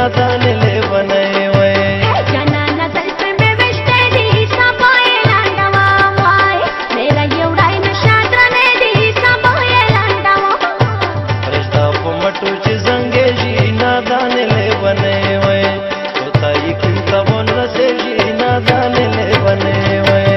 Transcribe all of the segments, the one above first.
نادان لیونه وای جنانا زلف میں وشتے دی سبوئے لانڈوا وای میرا یوڑائی نشادرنے دی سبوئے لانڈوا رشتہ پمٹو چی زنگے جی نادان لیونه وای ہوتا ہی کمتا بون رسے جی نادان لیونه وای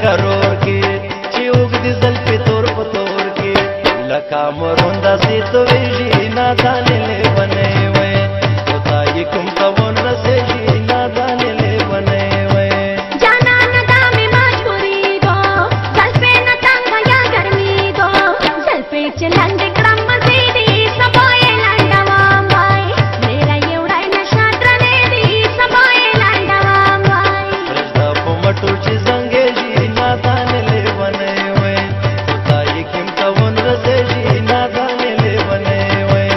کرور کی چی اگدی زلفی تور پتور کی لکا مروندا سی تو ویجی نادان لیونه وی ہوتا یہ کم کون رسے جی نادان لیونه وی جانا ندامی مجبوری دو زلفی نتنگ یا گرمی دو زلفی چلند کرم مزیدی سبوئے لانڈوام وائی میرا یوڑائی نشادرنے دی سبوئے لانڈوام وائی رشتہ پمٹو چی زنگے جی نادان لیونه وی ہوتا یہ کم کون رسے جی نادان لیونه وی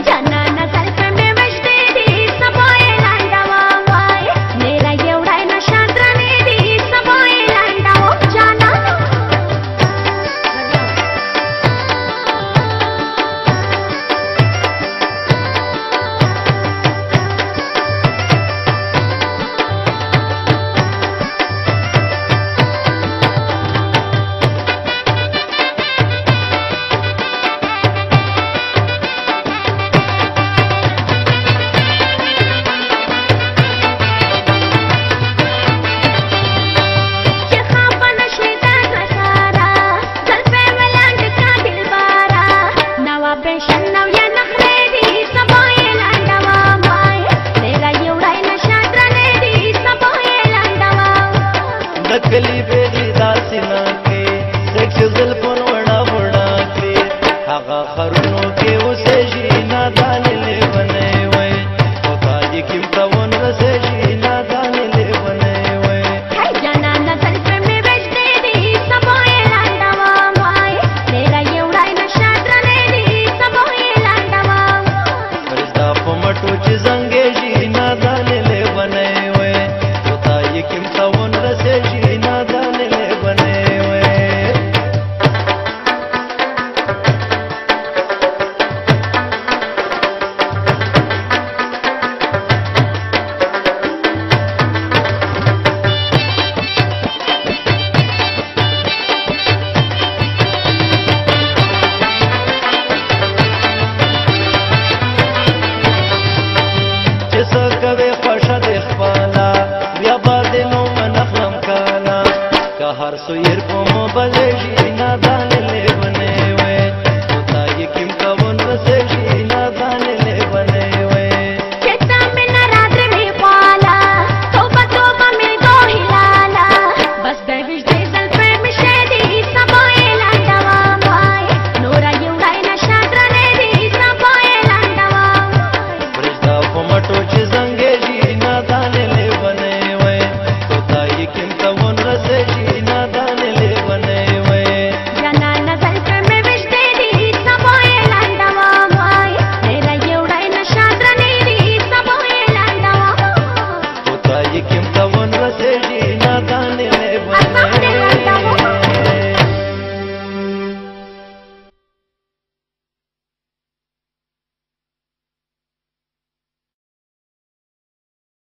جانا زلف میں وشتے دی سبوئے لانڈوام وائی میرا یوڑائی نشادرنے دی سبوئے لانڈوام جانا نکلی بیدی داسینا کے سیکس زلفون وڑا وڑا کے آغا خرونو کے اسے جی نادان لیونه وی ہوتا یہ کم کون رسے جی نادان لیونه وی جانا زلف میں وشتے دی سبوئے لانڈوام وائی میرا یوڑائی نشادرنے دی سبوئے لانڈوام رشتہ پمٹو چی زنگے جی نادان لیونه وی ہوتا یہ کم کون رسے جی نادان لیونه وی کوي خوشا د خپلا بیا باندې نو منخلم کانا که هر سو ير په مو بلې نادان